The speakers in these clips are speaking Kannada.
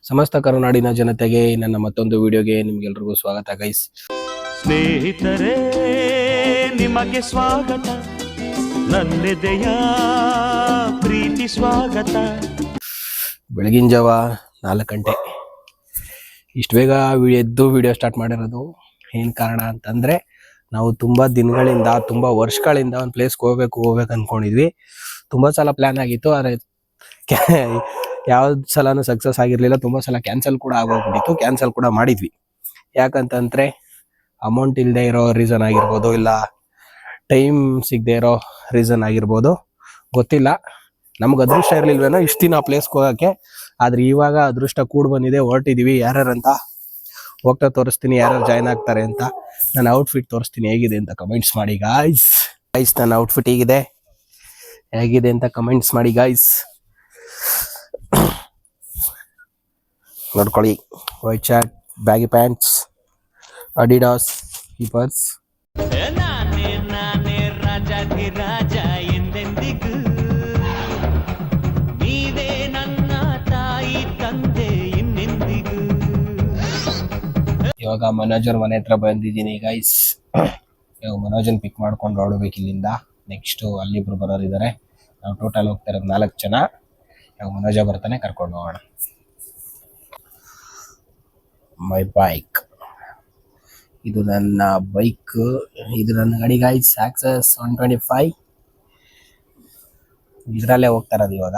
ಸಮಸ್ತ ಕರುನಾಡಿನ ಜನತೆಗೆ ನನ್ನ ಮತ್ತೊಂದು ವಿಡಿಯೋಗೆ ನಿಮ್ಗೆಲ್ರಿಗೂ ಸ್ವಾಗತ ಗೈಸ್. ಸ್ನೇಹಿತರೇ, ನಿಮಗೆ ಸ್ವಾಗತ, ನನ್ನೆದೆಯ ಪ್ರೀತಿ ಸ್ವಾಗತ. ಬೆಳಗಿನ ಜಾವ 4 ಗಂಟೆ ಇಷ್ಟು ಬೇಗ ಎದ್ದು ವಿಡಿಯೋ ಸ್ಟಾರ್ಟ್ ಮಾಡಿರೋದು ಏನು ಕಾರಣ ಅಂತಂದರೆ, ನಾವು ತುಂಬ ದಿನಗಳಿಂದ ತುಂಬ ವರ್ಷಗಳಿಂದ ಒಂದು ಪ್ಲೇಸ್ಗೆ ಹೋಗ್ಬೇಕು ಅಂದ್ಕೊಂಡಿದ್ವಿ. ತುಂಬ ಸಲ ಪ್ಲ್ಯಾನ್ ಆಗಿತ್ತು, ಆದರೆ ಯಾವ್ದು ಸಲನೂ ಸಕ್ಸಸ್ ಆಗಿರಲಿಲ್ಲ. ತುಂಬ ಸಲ ಕ್ಯಾನ್ಸಲ್ ಕೂಡ ಆಗೋಗ್ಬಿಟ್ಟಿತ್ತು, ಕ್ಯಾನ್ಸಲ್ ಕೂಡ ಮಾಡಿದ್ವಿ. ಯಾಕಂತಂದರೆ ಅಮೌಂಟ್ ಇಲ್ಲದೆ ಇರೋ ರೀಸನ್ ಆಗಿರ್ಬೋದು, ಇಲ್ಲ ಟೈಮ್ ಸಿಗದೆ ಇರೋ ರೀಸನ್ ಆಗಿರ್ಬೋದು, ಗೊತ್ತಿಲ್ಲ. ನಮ್ಗೆ ಅದೃಷ್ಟ ಇರಲಿಲ್ವೇನೋ ಇಷ್ಟು ದಿನ ಆ ಪ್ಲೇಸ್ಗೆ ಹೋಗೋಕ್ಕೆ. ಆದರೆ ಇವಾಗ ಅದೃಷ್ಟ ಕೂಡ ಬಂದಿದೆ, ಹೊರಟಿದ್ದೀವಿ. ಯಾರ್ಯಾರಂತ ಹೋಗ್ತಾ ತೋರಿಸ್ತೀನಿ, ಯಾರ್ಯಾರು ಜಾಯ್ನ್ ಆಗ್ತಾರೆ ಅಂತ. ನನ್ನ ಔಟ್ಫಿಟ್ ತೋರಿಸ್ತೀನಿ ಹೇಗಿದೆ ಅಂತ ಕಮೆಂಟ್ಸ್ ಮಾಡಿ ಗಾಯ್ಸ್. ನನ್ನ ಔಟ್ಫಿಟ್ ಹೇಗಿದೆ ಅಂತ ಕಮೆಂಟ್ಸ್ ಮಾಡಿ ಗಾಯ್ಸ್. ನೋಡ್ಕೊಳ್ಳಿ, white shirt, baggy pants, Adidas sleepers. ನಾನೇ ರಾಜ ಎಂದೆಂದಿಗೂ, ನೀವೇ ನನ್ನ ತಾಯಿ ತಂದೆ ಇನ್ನೆಂದಿಗೂ. ಇವಾಗ ಮನೋಜರ್ ಮನೆ ಹತ್ರ ಬಂದಿದ್ದೀನಿ ಗೈಸ್. ಇವಾಗ ಮನೋಜನ್ ಪಿಕ್ ಮಾಡ್ಕೊಂಡು ಹೊರಡ್ಬೇಕು ಇಲ್ಲಿಂದ. ನೆಕ್ಸ್ಟ್ ಅಲ್ಲಿಬ್ರು ಬರೋರಿದ್ದಾರೆ. ನಾವು ಟೋಟಲ್ ಹೋಗ್ತಾ ಇರೋದು 4 ಜನ. ಇವಾಗ ಮನೋಜ ಬರ್ತಾನೆ, ಕರ್ಕೊಂಡು ಹೋಗೋಣ. ಮೈ ಬೈಕ್, ಇದು ನನ್ನ ಬೈಕ್, ಇದು ನನ್ನ ಗಾಡಿ ಗೈಸ್. ಆಕ್ಸಸ್ 125 ಇದರಲ್ಲೇ ಹೋಗ್ತಾ ಇರೋದು. ಇವಾಗ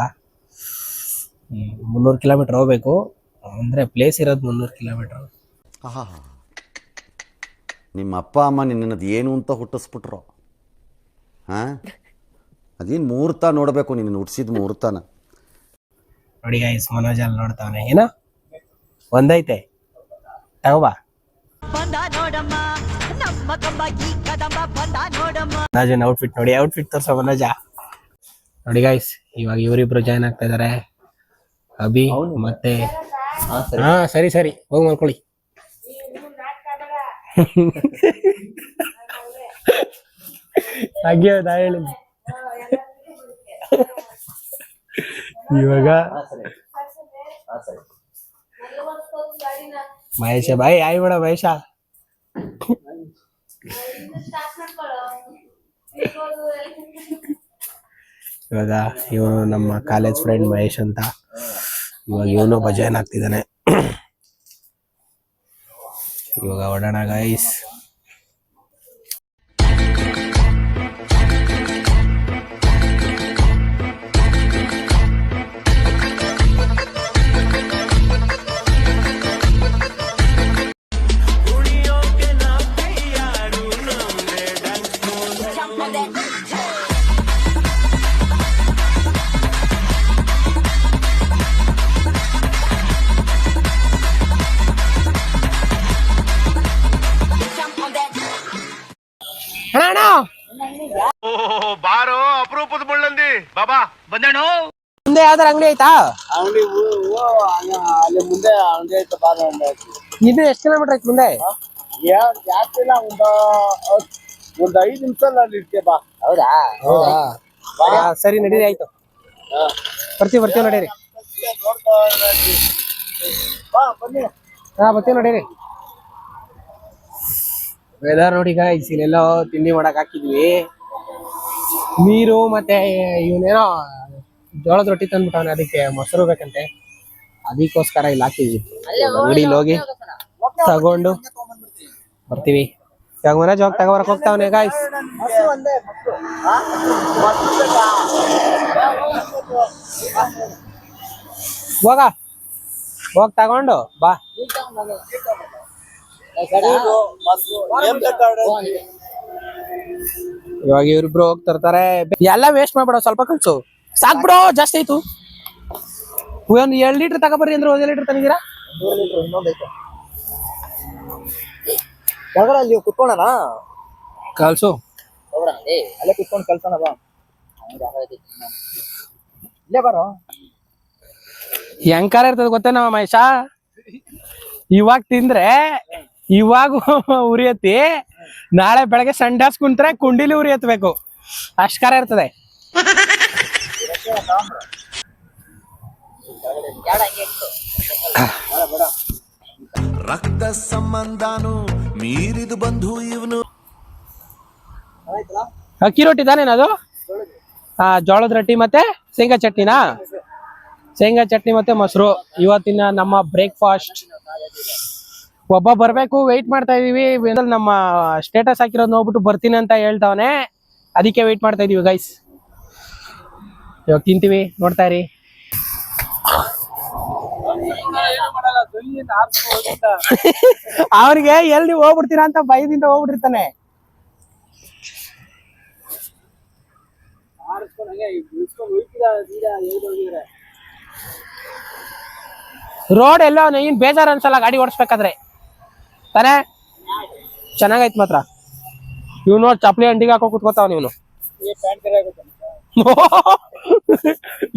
300 ಕಿಲೋಮೀಟರ್ ಹೋಗ್ಬೇಕು. ಅಂದರೆ ಪ್ಲೇಸ್ ಇರೋದು 300 ಕಿಲೋಮೀಟರ್. ನಿಮ್ಮ ಅಪ್ಪ ಅಮ್ಮ ನಿನ್ನದು ಏನು ಅಂತ ಹುಟ್ಟಿಸ್ಬಿಟ್ರು? ಹಾಂ, ಅದೇನು ಮುಹೂರ್ತ ನೋಡಬೇಕು, ನಿನ್ನ ಹುಟ್ಟಿಸಿದ ಮುಹೂರ್ತನ ನೋಡಿ ಗೈಸ್. ಮನೋಜ್ ಅಲ್ಲಿ ನೋಡ್ತಾನೆ, ಏನೋ ಒಂದೈತೆ ತಗೋಬಾ. ಮನೋಜನ್ ಔಟ್ಫಿಟ್ ನೋಡಿ, ಔಟ್ಫಿಟ್ ತೋರ್ಸೋ ಮನೋಜ. ನೋಡಿ ಗೈಸ್, ಇವಾಗ ಇವರಿಬ್ರು ಜಾಯ್ನ್ ಆಗ್ತಾ ಇದಾರೆ, ಅಭಿ ಮತ್ತೆ. ಹಾ ಸರಿ ಹೋಗಿ ಮಾಡ್ಕೊಳ್ಳಿ. ಹಾಗೆ ಹೇಳಿ. ಇವಾಗ ಮಹೇಶ ಬಾಯ್ ಆಯ್ ಬೇಡ ಮಹೇಶ. ಇವಾಗ ಇವನು ನಮ್ಮ ಕಾಲೇಜ್ ಫ್ರೆಂಡ್ ಮಹೇಶ್ ಅಂತ. ಇವಾಗ ಇವನು ಜಾಯ್ನ್ ಆಗ್ತಿದ್ದಾನೆ. ಇವಾಗ ಹೊಡೋಣ ಗೈಸ್. ಬಾರೋ ಅಪರೂಪದ ಮುಳ್ಳಂದಿ ಬಾಬಾ ಬಂದೇಣು. ಮುಂದೆ ಯಾವ್ದಾರ ಅಂಗಡಿ ಆಯ್ತಾ? ಅಂಗಡಿ ಅಲ್ಲಿ ಮುಂದೆ ಅಂಗಡಿ ಐತೆ, ಬಾರ ಅಂಗಡಿ ಐತಿ. ಇದು ಎಷ್ಟು ಕಿಲೋಮೀಟರ್ ಐತಿ ಮುಂದೆ? ಜಾಸ್ತಿ ಇಲ್ಲ, ಒಂದು 5 ನಿಮಿಷ ಅಲ್ಲಿ ಇರ್ತೀಯ ಬಾ. ಹೌದಾ? ಸರಿ ನಡೀರಿ, ಆಯ್ತು. ಬರ್ತೀವಿ ನಡೀರಿ. ಬರ್ತೀವಿ ನಡೀರಿ. ವೆದರ್ ನೋಡಿ ಗೈಸ್, ಇಲ್ಲೆಲ್ಲೋ ತಿಂಡಿ ಮಾಡಕ್ ಹಾಕಿದ್ವಿ. ನೀರು ಮತ್ತೆ ಇವನೇನೋ ಜೋಳದ ರೊಟ್ಟಿ ತಂದ್ಬಿಟ್ಟವನೆ, ಅದಕ್ಕೆ ಮೊಸರು ಬೇಕಂತೆ, ಅದಕ್ಕೋಸ್ಕರ ಇಲ್ಲಿ ಹಾಕಿದ್ವಿ. ಅಂಗಡಿಲಿ ಹೋಗಿ ತಗೊಂಡು ಬರ್ತೀವಿ. ಇವಾಗ ಮನೋಜ್ ಹೋಗಿ ತಗೋಬರಕ್ ಹೋಗ್ತಾವನೆ ಗೈಸ್. ಹೋಗ್ ತಗೊಂಡು ಬಾ. ಇವಾಗ ಇವ್ರಿಬ್ರು ಹೋಗ್ತಿರ್ತಾರೆ. ಎಲ್ಲ ವೇಸ್ಟ್ ಮಾಡ್ಬಿಡೋ, ಸ್ವಲ್ಪ ಕಳ್ಸು ಸಾಕ್ಬಿಡೋ, ಜಾಸ್ತಿ ಆಯ್ತು. ಒಂದು 2 ಲೀಟರ್ ತಗೋಬರ್ರಿ ಅಂದ್ರೆ 1 ಲೀಟರ್ ತಂದಿದ್ದೀರಾ? 2 ಲೀಟರ್ ಇನ್ನೊಂದೈತೆ. ಒಳಗಡೆ ಅಲ್ಲಿ ಕುತ್ಕೊಳ್ಳೋಣ, ಕಳ್ಸು. ಅಲ್ಲೇ ಕುತ್ಕೊಂಡು ಕಳ್ಸೋಣ ಬಾ. ಇಲ್ಲೇ ಬರೋ. ಹೆಂಗಾರ ಇರ್ತದ ಗೊತ್ತೇನ ಮಹೇಶ, ಇವಾಗ ತಿಂದ್ರೆ ಇವಾಗ ಉರಿಯತ್ತಿ, ನಾಳೆ ಬೆಳಗ್ಗೆ ಸಂಡಾಸ್ ಕುಂತ್ರೆ ಕುಂಡಿಲಿ ಉರಿ ಎತ್ತಬೇಕು, ಅಷ್ಟ್ ಇರ್ತದೆ. ರಕ್ತ ಸಂಬಂಧನು ಮೀರಿದು ಬಂಧು ಇವನು. ಅಕ್ಕಿ ರೊಟ್ಟಿ ತಾನೇನದು? ಜೋಳದ ರೊಟ್ಟಿ ಮತ್ತೆ ಶೇಂಗಾ ಚಟ್ನಿನಾ? ಶೇಂಗಾ ಚಟ್ನಿ ಮತ್ತೆ ಮೊಸರು ಇವತ್ತಿನ ನಮ್ಮ ಬ್ರೇಕ್ಫಾಸ್ಟ್. ಒಬ್ಬ ಬರ್ಬೇಕು ವೆಯ್ಟ್ ಮಾಡ್ತಾ ಇದೀವಿ. ನಮ್ಮ ಸ್ಟೇಟಸ್ ಹಾಕಿರೋದು ನೋಡ್ಬಿಟ್ಟು ಬರ್ತೀನಿ ಅಂತ ಹೇಳ್ತಾವನೆ, ಅದಕ್ಕೆ ವೆಯ್ಟ್ ಮಾಡ್ತಾ ಇದೀವಿ ಗೈಸ್. ಇವಾಗ ತಿಂತೀವಿ, ನೋಡ್ತಾ ಇರಿ. ಅವ್ರಿಗೆ ಎಲ್ಲಿ ಹೋಗ್ಬಿಡ್ತೀರಾ ಅಂತ ಭಯದಿಂದ ಹೋಗ್ಬಿಟ್ಟಿರ್ತಾನೆ. ರೋಡ್ ಎಲ್ಲ ಏನ್ ಬೇಜಾರು ಅನ್ಸಲ್ಲ ಗಾಡಿ ಓಡಿಸ್ಬೇಕಾದ್ರೆ ತಾನೇ. ಚೆನ್ನಾಗೈತ್ ಮಾತ್ರ. ಇವ್ ನೋಡ್ ಚಪ್ಲಿ ಅಂಡಿಗೆ ಹಾಕೋ ಕುತ್ಕೋತಾವ ಇವನು.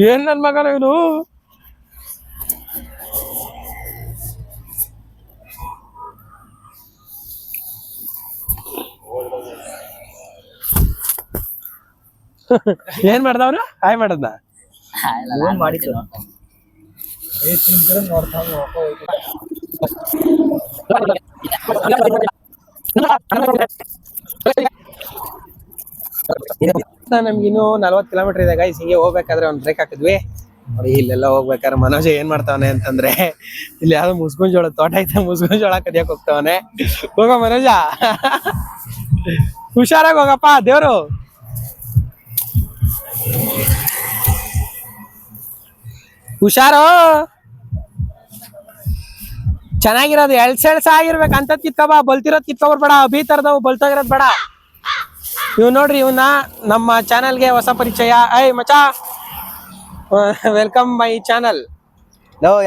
ಏನ್ ನನ್ ಮಗನ ಇವನು. ಏನ್ ಮಾಡ್ದವ್ರು? ಹಾಯ್ ಮಾಡದ್ನ ನಮ್ಗಿನ್ನು 40 ಕಿಲೋಮೀಟರ್ ಇದೆ ಗೈಸ್. ಹಿಂಗೆ ಹೋಗ್ಬೇಕಾದ್ರೆ ಒಂದ್ ಬ್ರೇಕ್ ಹಾಕಿದ್ವಿ ನೋಡಿ. ಇಲ್ಲೆಲ್ಲ ಹೋಗ್ಬೇಕಾದ್ರೆ ಮನೋಜ ಏನ್ ಮಾಡ್ತಾವನೆ ಅಂತಂದ್ರೆ, ಇಲ್ಲಿ ಯಾವ್ದೋ ಮುಸ್ಗುನ್ ಜೋಳ ತೋಟ ಐತೆ, ಮುಸ್ಗುನ್ ಜೋಳ ಕದಿಯಕ್ ಹೋಗ್ತಾವನೆ. ಹೋಗ ಮನೋಜ, ಹುಷಾರಾಗಿ ಹೋಗಪ್ಪ ದೇವ್ರು. ಹುಷಾರು. ಚೆನ್ನಾಗಿರೋದು ಎಳ್ಸೆಳ್ಸ ಆಗಿರ್ಬೇಕು ಅಂತದ್ ಕಿತ್ಕೊಬಾ. ಬಲ್ತಿರೋದ್ ಕಿತ್ಕೊಬರ್ಬೇಡ, ಬೀತರ್ದವು ಬಲ್ತೋಗಿರೋದ್ ಬೇಡ. ಇವ್ ನೋಡ್ರಿ, ಇವನ್ನ ನಮ್ಮ ಚಾನಲ್ಗೆ ಹೊಸ ಪರಿಚಯ. ಐ ಮಚಾ, ವೆಲ್ಕಮ್ ಮೈ ಚಾನಲ್.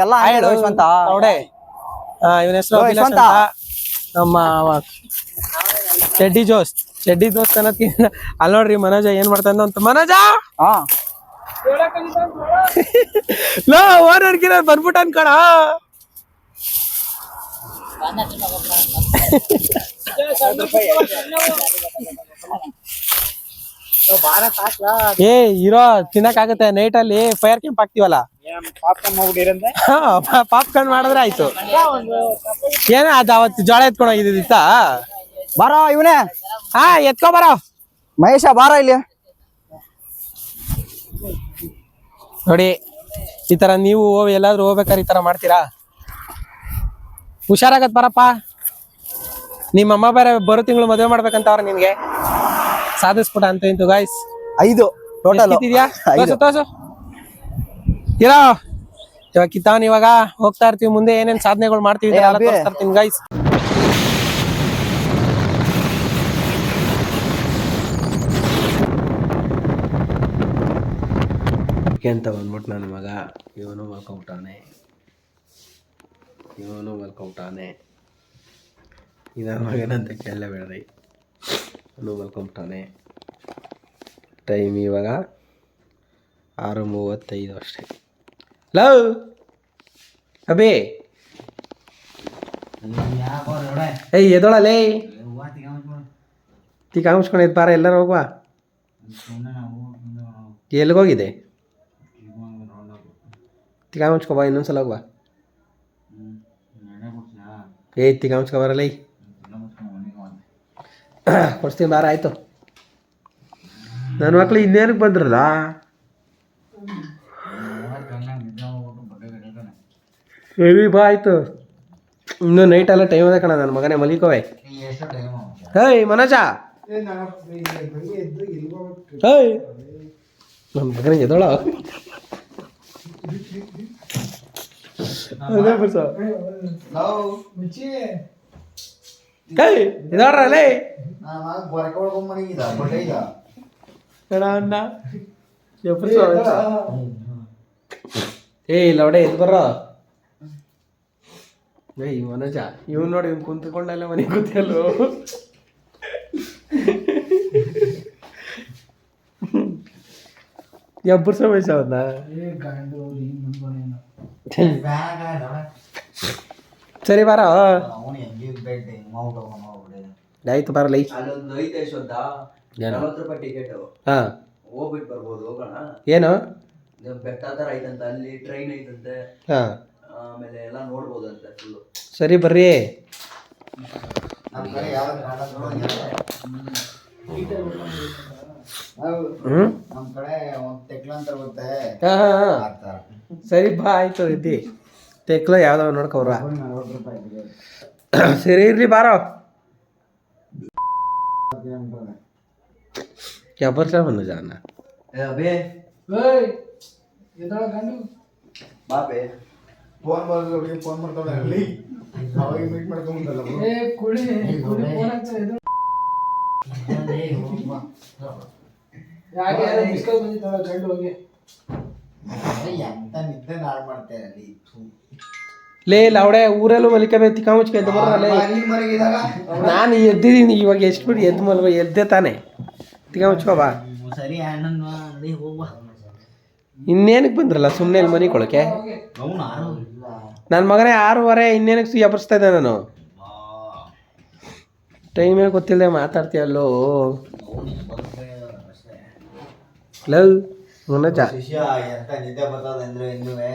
ಎಲ್ಲ ನೋಡೆ, ಇವನ ಹೆಸರು ಅಭಿಲಾಷ್ ಅಂತ. ನಮ್ಮ ಚಡ್ಡಿ ದೋಸ್ತ್ ಅನ್ನೋದ್ಕಿಂತ ಅಲ್ಲಿ ನೋಡ್ರಿ ಮನೋಜ ಏನ್ ಮಾಡ್ತಾನ ಅಂತ. ಮನೋಜ ಲೋ ಓನರ್ಗಿರ ಬಂದ್ಬಿಟ್ಟ ಅನ್ಕೋಣ. ಏ ಇರೋ ತಿನ್ನಕ್ ಆಗತ್ತೆ. ನೈಟ್ ಅಲ್ಲಿ ಫೈರ್ ಕ್ಯಾಂಪ್ ಹಾಕ್ತಿವಲ್ಲ, ಪಾಪ್ಕಾರ್ನ್ ಮಾಡಿದ್ರೆ ಆಯ್ತು. ಏನ ಅದ ಅವತ್ತು ಜೋಳ ಎತ್ಕೊಂಡು ಹೋಗಿದ್ದಿತ್ತ? ಬಾರೋ ಇವನೇ. ಎತ್ಕೊ ಬರೋ ಮಹೇಶ, ಬಾರ ಇಲ್ಲಿ. ನೋಡಿ, ಈ ತರ ನೀವು ಎಲ್ಲಾದ್ರೂ ಹೋಗ್ಬೇಕಾದ್ರೆ ಈ ತರ ಮಾಡ್ತೀರಾ? ಹುಷಾರಾಗತ್ ಬರಪ್ಪ. ನಿಮ್ಮಮ್ಮ ಬೇರೆ ಬರೋ ತಿಂಗಳು ಮದುವೆ ಮಾಡ್ಬೇಕಂತವ್ರ ನಿನ್ಗೆ. ಸಾಧಿಸ್ಬಿಟ್ಟ ಅಂತ ಇಂತು ಗಾಯ್ಸ್. 5 ಟೋಟಲ್ ಇದೆಯಾ? ತೋಸು ಇರೋ. ಇವಾಗ ಕಿತ್ತಾವನ್. ಇವಾಗ ಹೋಗ್ತಾ ಇರ್ತೀವಿ ಮುಂದೆ ಏನೇನ್ ಸಾಧನೆಗಳು ಮಾಡ್ತೀವಿ ತೋರಿಸ್ತಾ ಇರ್ತೀನಿ ಗಾಯ್ಸ್. ಅಂತ ಬಂದ್ಬಿಟ್ಟು ನನ್ನ ಮಗ ಇವನು ಮಲ್ಕೊಂಬಿಟ್ಟಾನೆ. ಇದರ ಮಗನಂತ ಕೇಳಲೇಬೇಡ್ರಿ, ಇವನು ಮಲ್ಕೊಂಬಿಟ್ಟಾನೆ. ಟೈಮ್ ಇವಾಗ 6:35 ಅಷ್ಟೇ. ಲವ್ ಅಬೇ, ಏಯ್ ಎದೊಳಲೇ, ತೀಕ ಮುಚ್ಕೊಂಡಿದ್ ಬಾರ, ಎಲ್ಲರೂ ಹೋಗುವ. ಎಲ್ಲಿಗೋಗಿದೆ? ತೀಕ ಮುಚ್ಕೊಬಾ, ಇನ್ನೊಂದ್ಸಲ ಹೋಗುವ. ತೀಕ ಮುಚ್ಕೊಬಾರಲ್ಲ, ಕೊಡ್ಸ್ತೀನಿ ಬಾರ. ಆಯ್ತು, ನನ್ನ ಮಕ್ಳು ಇನ್ನೇನಕ್ಕೆ ಬಂದ್ರಲ್ಲ. ಸರಿ ಬಾ, ಆಯ್ತು. ಇನ್ನು ನೈಟ್ ಎಲ್ಲ ಟೈಮ್ ಅದ ಕಣ. ನನ್ನ ಮಗನೇ ಮಲಿಕೋವೆ. ಹೇಯ್ ಮನೋಜ, ಹೇಯ್ ನನ್ನ ಮಗನಿಗೆ ಎದೋಳ. ಇದೋಡ್ರಲ್ಲೇ ಏಯ್ ಲವಡೆ ಎದ್ ಬರ್ರ. ಏಯ್ ಮನೋಜ, ಇವ್ ನೋಡಿ ಇವ್ ಕುಂತ್ಕೊಂಡೆಲ್ಲ ಮನೆಗೆ ಕೂತಿಯಲ್ಲೋ. ಎಬ್ಬರು ಸಮಸ್ಯೆ ಅವನ್ನ. ಸರಿ ಬಾರ, ಆಯ್ತು ಬರಲ್ಲ. ಹಾ ಹೋಗ್ಬಿಟ್ಟು ಬರ್ಬೋದು, ಹೋಗೋಣ. ಏನು ಬೆಟ್ಟ ತರ ಐತಂತ, ಅಲ್ಲಿ ಟ್ರೈನ್ ಐತಂತೆ. ಹಾ, ಆಮೇಲೆ ಸರಿ ಬರ್ರಿ. ನಮ್ ಕಡೆ ಒಂದ್ ತೆಕ್ಲ ಅಂತ ಬರುತ್ತೆ ಸರಿ ಬಾ ಆಯ್ತು ಇದ್ದಿ ತೆಕ್ಲ ಯಾವ್ದಾವ ನೋಡ್ಕೊವ್ರ. ಸರಿ ಇರ್ಲಿ ಬಾರೋ. क्या बरसा बन जाना ಅಬೇ ಬಾಬೆ ಫೋನ್ ಮಾಡಿದ್ರೆ ಫೋನ್ ಮಾಡ್ತಾಳೆ ಅಲ್ಲಿ ಅವಾಗ ಮೀಟ್ ಮಾಡ್ಕೊಂಡ್ಬಂದಲ್ಲ ಎಂತ ನಿದ್ದೆ ನಾಳು ಮಾಡ್ತೇನೆ ಅಲ್ಲಿ ಲೇ ಲವಡೆ ಊರಲ್ಲೂ ಮಲಿಕಬೇಕು ತಿಕ್ಕ ಮುಚ್ಕ ಎದ್ದು ಬರಲ್ಲ. ನಾನು ಎದ್ದಿದ್ದೀನಿ ಇವಾಗ ಎಷ್ಟು ಬಿಡಿ ಎದ್ದು ಮಲ್ವ ಎದ್ದೆ ತಾನೆ ತಿಕ್ಕ ಮುಚ್ಕೋ ಬಾ. ಸರಿ ಅಣ್ಣ ಹೋಗ್ಬಾ. ಇನ್ನೇನಕ್ಕೆ ಬಂದ್ರಲ್ಲ ಸುಮ್ಮನೆ ಇಲ್ಲಿ ಮನೆ ಕೊಳಕ್ಕೆ. ನನ್ನ ಮಗನೇ 6:15 ಇನ್ನೇನಕ್ಕೆ ಎಬ್ಬರಿಸ್ತಾ ಇದ್ದೆ ನಾನು. ಟೈಮೇ ಗೊತ್ತಿಲ್ಲದೆ ಮಾತಾಡ್ತೀಯಲ್ಲೋ ಲವ್ ಮುನಜ. ನಿದ್ದೆ ಬರ್ತದೆ ಅಂದ್ರೆ ಇನ್ನುವೇ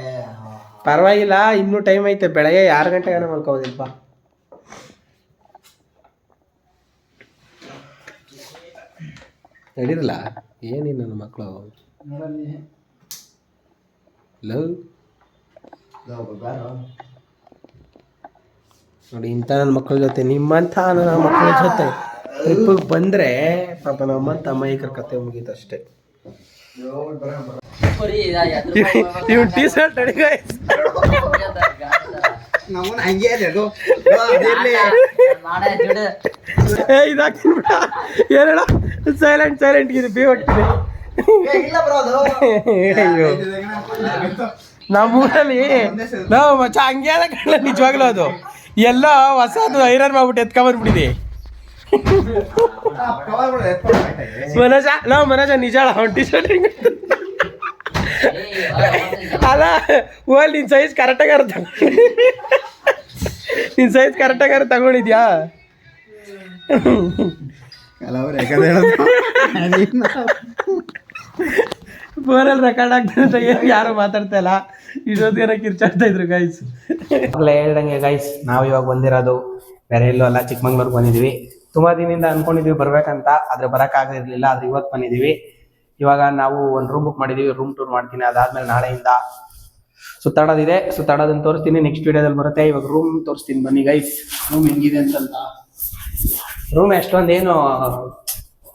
ಪರವಾಗಿಲ್ಲ, ಇನ್ನೂ ಟೈಮ್ ಐತೆ. ಬೆಳಗ್ಗೆ 6 ಗಂಟೆಗಾನ ಮಲ್ಕೋಬೋದಿಲ್ಪ. ನಡೀರಲ್ಲ ಏನಿ ನನ್ನ ಮಕ್ಕಳು ಲವ್ ನೋಡಿ. ಇಂಥ ನನ್ನ ಮಕ್ಕಳ ಜೊತೆ ನಿಮ್ಮಂಥ ನನ್ನ ಮಕ್ಕಳ ಜೊತೆ ಟ್ರಿಪ್ಪಿಗೆ ಬಂದರೆ ಪಾಪ ನಮ್ಮಂಥ ಅಮ್ಮಯ್ಯಕರ ಕತೆ ಮುಗೀತಷ್ಟೇ. ಇವ್ ಟೀ ಶರ್ಟ್ ಅಡಿಗ ನಮ್ಮನ್ನ ಹಂಗೆ ಇದೆ ಅದು ಇದಾಕ್ತೀನಿ ಬಿಡ. ಏನೇಳ ಸೈಲೆಂಟ್ ಇದು ಬೇ ಹೊಟ್ಟಿದೆ. ಇಲ್ಲ ಬ್ರೋ ಅದು ಅಯ್ಯೋ ನಮ್ಮೂರಲ್ಲಿ ನಾವು ಮಚ್ಚ ಹಂಗೆ ಅದ ಕಣ್ಣ ನಿಜವಾಗ್ಲೂ. ಅದು ಎಲ್ಲ ಹೊಸದು ಐರನ್ ಮಾಡ್ಬಿಟ್ಟು ಎತ್ಕೊಂಬಂದ್ಬಿಟ್ಟಿದೆ ಮನೋಜ ನಿಜ ಟಿ ಶರ್ಟ್ ಅಲ್ಲ ಓಲ್ ನಿನ್ ಸೈಜ್ ಕರೆಕ್ಟಾಗಾರ ತಗೊಂಡಿದ್ಯಾ? ಫೋನಲ್ಲಿ ರೆಕಾರ್ಡ್ ಆಗ್ತದೆ ಅಂತ ಯಾರು ಮಾತಾಡ್ತಾ ಇಲ್ಲ. ಇಷ್ಟೊತ್ತಿಗೆ ಕಿರ್ಚಾಡ್ತಾ ಇದ್ರು ಗೈಸ್. ಹೇಳ್ದಂಗೆ ಗೈಸ್, ನಾವು ಇವಾಗ ಬಂದಿರೋದು ಬೇರೆ ಎಲ್ಲೂ ಅಲ್ಲ, ಚಿಕ್ಕಮಂಗ್ಳೂರ್ಗೆ ಬಂದಿದ್ವಿ. ತುಂಬಾ ದಿನದಿಂದ ಅನ್ಕೊಂಡಿದ್ವಿ ಬರ್ಬೇಕಂತ, ಆದ್ರೆ ಬರೋಕ್ಕಾಗಿರ್ಲಿಲ್ಲ. ಆದ್ರೆ ಇವತ್ತು ಬಂದಿದ್ದೀವಿ. ಇವಾಗ ನಾವು ಒಂದು ರೂಮ್ ಬುಕ್ ಮಾಡಿದೀವಿ, ರೂಮ್ ಟೂರ್ ಮಾಡ್ತೀನಿ. ಅದಾದ್ಮೇಲೆ ನಾಳೆಯಿಂದ ಸುತ್ತಾಡೋದಿದೆ, ಸುತ್ತಾಡೋದನ್ನ ತೋರಿಸ್ತೀನಿ, ನೆಕ್ಸ್ಟ್ ವಿಡಿಯೋದಲ್ಲಿ ಬರುತ್ತೆ. ಇವಾಗ ರೂಮ್ ತೋರಿಸ್ತೀನಿ ಬನ್ನಿ ಗೈಸ್, ರೂಮ್ ಹೆಂಗಿದೆ ಅಂತಂತ. ರೂಮ್ ಎಷ್ಟೊಂದೇನು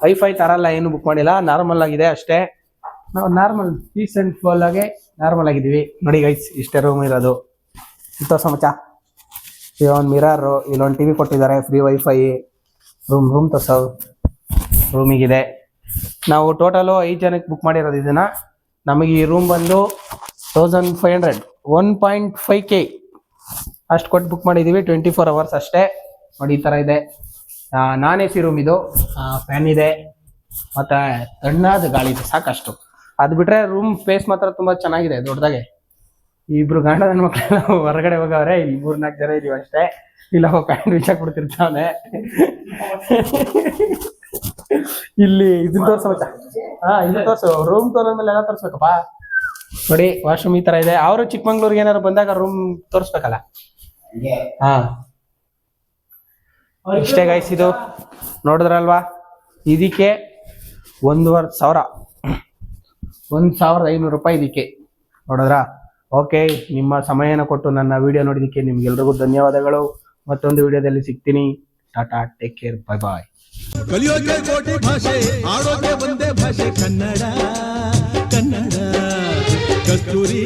ಹೈಫೈ ತರಲ್ಲ, ಏನು ಬುಕ್ ಮಾಡಿಲ್ಲ, ನಾರ್ಮಲ್ ಆಗಿದೆ ಅಷ್ಟೇ. ನಾವು ನಾರ್ಮಲ್ ಪೀಸ್ ಅಂಡ್ ಫಾಲ್ ಆಗಿ ನಾರ್ಮಲ್ ಆಗಿದ್ದೀವಿ. ನೋಡಿ ಗೈಸ್, ಇಷ್ಟೇ ರೂಮ್ ಇರೋದು. ತೋರ್ಸಮಚ್ಚ, ಇಲ್ಲೊಂದು ಮಿರರು, ಇಲ್ಲೊಂದು ಟಿವಿ ಕೊಟ್ಟಿದ್ದಾರೆ, ಫ್ರೀ ವೈಫೈ. ರೂಮ್ ತೋರ್ಸೋ ರೂಮಿಗಿದೆ. ನಾವು ಟೋಟಲು 5 ಜನಕ್ಕೆ ಬುಕ್ ಮಾಡಿರೋದು ಇದನ್ನ. ನಮಗೆ ಈ ರೂಮ್ ಬಂದು 1500 1.5K ಅಷ್ಟು ಕೊಟ್ಟು ಬುಕ್ ಮಾಡಿದ್ದೀವಿ. 24 hours ಅಷ್ಟೇ. ನೋಡಿ ಈ ಥರ ಇದೆ. ನಾನ್ AC ರೂಮ್ ಇದು. ಫ್ಯಾನ್ ಇದೆ, ಮತ್ತು ತಣ್ಣಾದ ಗಾಳಿ ಇದೆ, ಸಾಕಷ್ಟು. ಅದು ಬಿಟ್ಟರೆ ರೂಮ್ ಸ್ಪೇಸ್ ಮಾತ್ರ ತುಂಬ ಚೆನ್ನಾಗಿದೆ, ದೊಡ್ಡದಾಗೆ. ಇಬ್ರು ಗಂಡ ನನ್ನ ಮಕ್ಕಳೆಲ್ಲ ಹೊರಗಡೆ ಹೋಗವ್ರೆ. ಇಲ್ಲಿ 3-4 ಜನ ಇದೀವಿ ಅಷ್ಟೇ. ಇಲ್ಲ ಪ್ಯಾಂಟ್ ವಿಚಾಕ್ ಬಿಡ್ತಿರ್ತಾವನೆ. ಇಲ್ಲಿ ಇದನ್ನ ತೋರ್ಸಮಚ್ಚ. ಇಲ್ಲಿ ತೋರ್ಸು, ರೂಮ್ ತೋರಿದ್ಮೇಲೆ ಎಲ್ಲ ತೋರ್ಸ್ಬೇಕಪ್ಪ. ನೋಡಿ ವಾಶ್ರೂಮ್ ಈ ತರ ಇದೆ. ಅವರು ಚಿಕ್ಕಮಂಗ್ಳೂರ್ಗೆ ಏನಾದ್ರು ಬಂದಾಗ ರೂಮ್ ತೋರಿಸ್ಬೇಕಲ್ಲ. ಇಷ್ಟೇ ಗೈಸ್, ಇದು ನೋಡಿದ್ರಲ್ವಾ. ಇದಕ್ಕೆ 1,500 ರೂಪಾಯಿ ಇದಕ್ಕೆ, ನೋಡಿದ್ರಾ. ಓಕೆ, ನಿಮ್ಮ ಸಮಯನ ಕೊಟ್ಟು ನನ್ನ ವಿಡಿಯೋ ನೋಡಿದಕ್ಕೆ ನಿಮ್ಗೆಲ್ರಿಗೂ ಧನ್ಯವಾದಗಳು. ಮತ್ತೊಂದು ವಿಡಿಯೋದಲ್ಲಿ ಸಿಗ್ತೀನಿ. Tata, take care, bye bye. ಕಲಿಯೋಕೆ ಕೋಟಿ ಭಾಷೆ, ಆಡೋಕೆ ಒಂದೇ ಭಾಷೆ ಕನ್ನಡ. ಕಸ್ತೂರಿ